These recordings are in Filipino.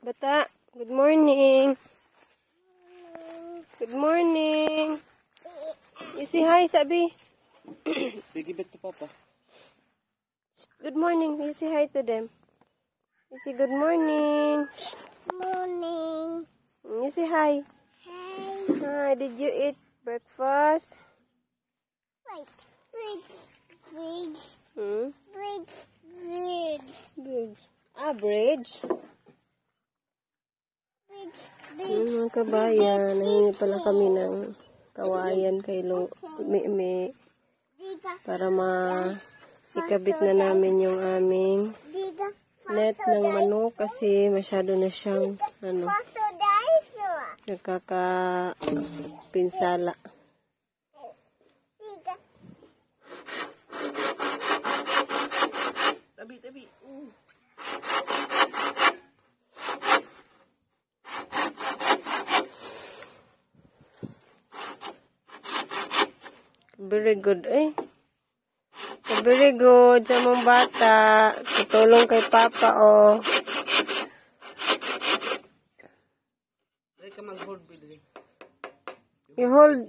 Bata, good morning. Good morning. You say hi, Sabi. Biggie back to Papa. Good morning. You say hi to them. You say good morning. Morning. You say hi. Hi. Hi, did you eat breakfast? Wait. Bridge. Hmm? Bridge. Bridge. Bridge. Ah, bridge. Mga kabayan, nahingi pala kami ng kawayan kay Mimi para ikabit na namin yung aming net ng manok kasi masyado na siyang nagkakapinsala. Tabi. Very good, eh. Very good sa mong bata. Tutulong kay Papa, oh. Try ka mag-hold, Billy. You hold.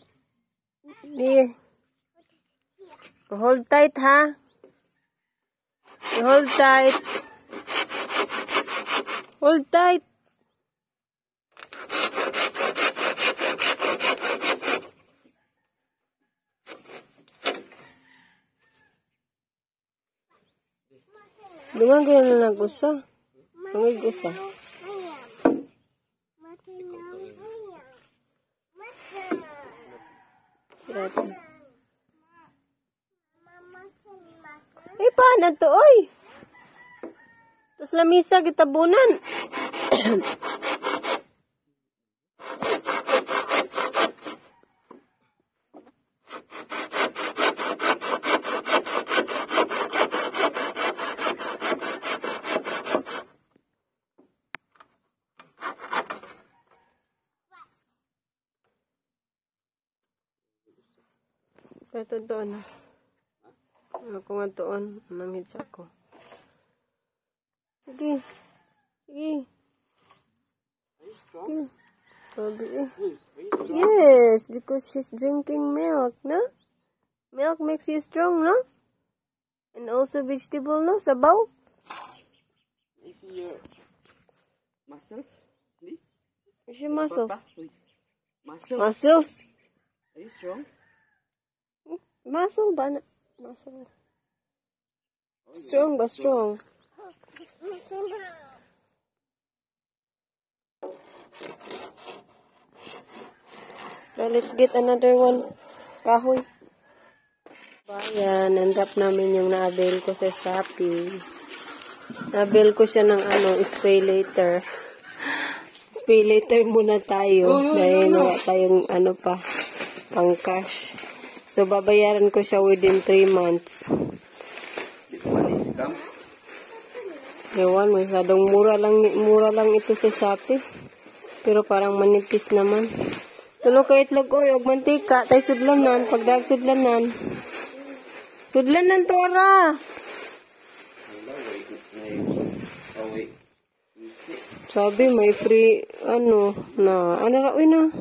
Hold tight, ha? You hold tight. Hold tight. Dungan kayo na nagusa. Ang gusa. Eh, paano to, oy? Tapos lamisa, gitabunan. Ito doon. Ako nga doon. Namhits ako. Sige. Sabi eh. Yes, because she's drinking milk, no? Milk makes you strong, no? And also vegetable, no? Sabaw. I see your muscles. Where's your muscles? Muscles. Are you strong? Muscle ba na? Muscle. Strong ba? Strong. So, let's get another one. Kahoy. Bayan, nandap namin yung na-avail ko sa Shopee. Na-avail ko siya ng spray later. Spray later muna tayo. Dahil wala tayong pang cash. So, babayaran ko siya within 3 months. Ewan, masyadong mura lang ito sa Shopee. Pero parang manipis naman. Tulo ka itlog, oy, og mantika. Tay sudlanan, pagdag sudlanan. Sudlanan to, ara. Sabi, may free, ano ra, uy na.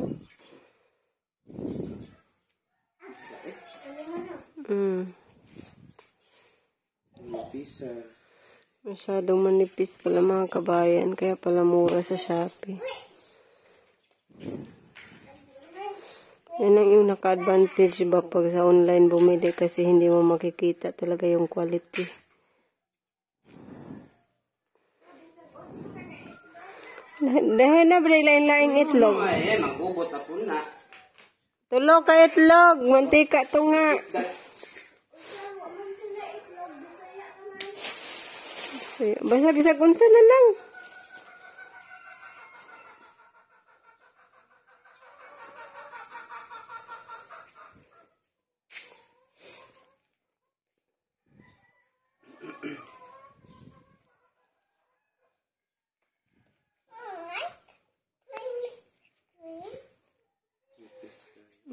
Masyadong manipis pala mga kabayan, kaya pala mura sa Shopee. Yan ang yung naka-advantage ba pag sa online bumili kasi hindi mo makikita talaga yung quality. Dahil na bali lain-laing itlog. Mag-ubot na po na. Tulo ka itlog, mantika to nga. Basta bisag unsa na lang.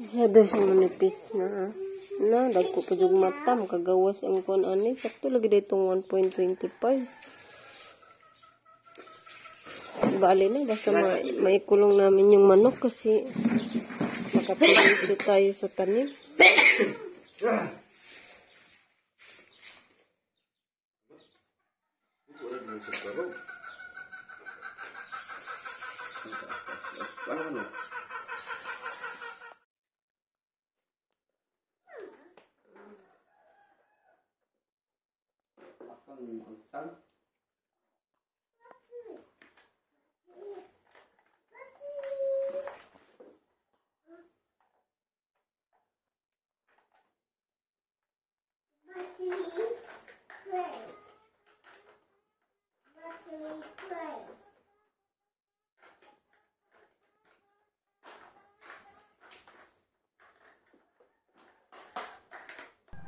Masyado siya manipis na. Dagko pa yung mata, makagawas ang kon ani. Sakto lagi ditong 1.25. bali na. Basta maikulong namin yung manok kasi makapuliso tayo sa tanim.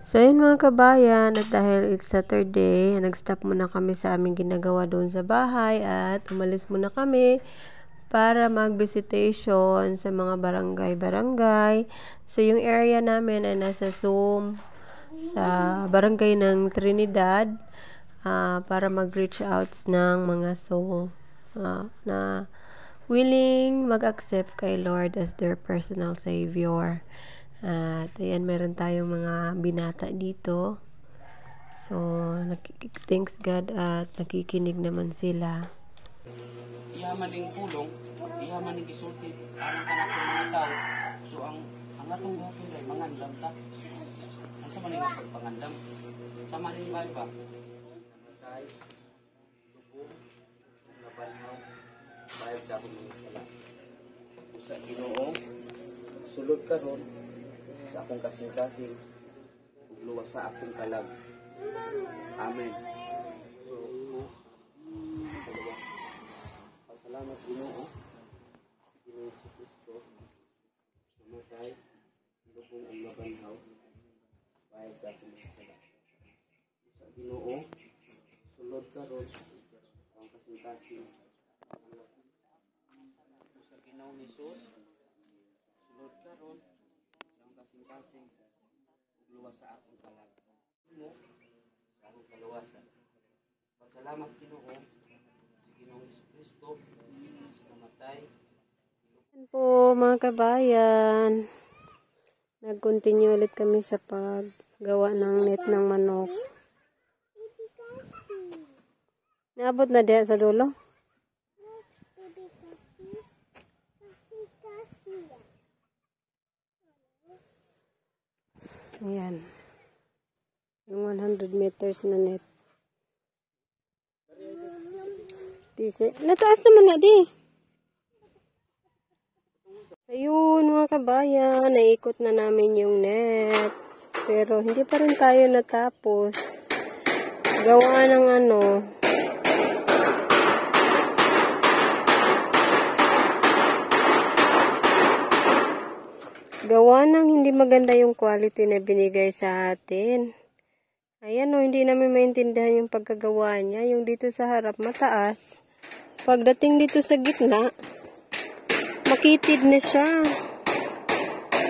So yun mga kabayan, at dahil it's Saturday, nag-stop muna kami sa aming ginagawa doon sa bahay at umalis muna kami para mag-visitation sa mga barangay. So yung area namin ay nasa Zoom sa barangay ng Trinidad para mag-reach out ng mga soul na willing mag-accept kay Lord as their personal Savior. At ayan, meron tayong mga binata dito. So, thanks God at nakikinig naman sila. Iyaman ng pulong, iyaman ng gisulti, ang anak ng mga tao. So, ang atong hapon ay mangandam ta. Ang sama nila pagpangandam. Sama rin ba ba? Namatay, lubong, nabanhaw, bayad sa akong mga sala. Sa Ginoo, sulod ka ron, sa akong kasing-kasing, ugluwas sa akong kalag. Amen. So, salamat Ginoo. Ginoo sa Kristo. Namatay, lubong ang mabanhaw, bayad sa akong mga sala. Sa Ginoo, sulod ka ron, ang kasing-kasing. Sa Ginoo Jesus, sulod ka ron, kasing-kasing, ugluwas sa akong kalag. Mo, sa akong kaluwasan. Pagsalamat Ginoo, si Ginoong Jesucristo, namatay. Yan po mga kabayan. Nag-continue ulit kami sa paggawa ng net ng manok. Naabot na diha sa dulo? Ayan. Yung 100 meters na net. Nataas naman na di. Ayun mga kabayan. Naikot na namin yung net. Pero hindi pa rin tayo natapos. Gawa ng gawa ng hindi maganda yung quality na binigay sa atin. Ayan hindi namin maintindihan yung pagkagawa niya. Yung dito sa harap mataas. Pagdating dito sa gitna, makitid na siya.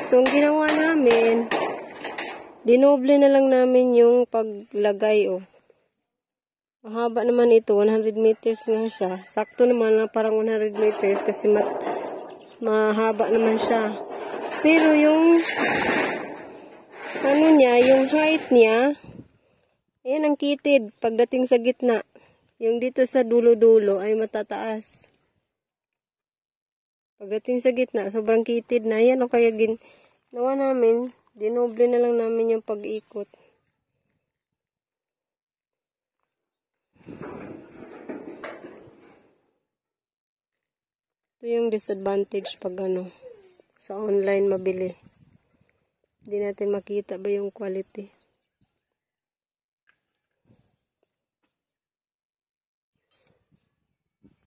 So, ang ginawa namin, dinoble na lang namin yung paglagay. Mahaba naman ito, 100 meters nga siya. Sakto naman lang parang 100 meters kasi mahaba naman siya. Pero yung yung height niya, ayan ang kitid pagdating sa gitna. Yung dito sa dulo-dulo ay matataas. Pagdating sa gitna, sobrang kitid na. Ayan kaya ginawa namin, dinoble na lang namin yung pag-ikot. Ito yung disadvantage pag sa online mabili. Hindi natin makita ba yung quality.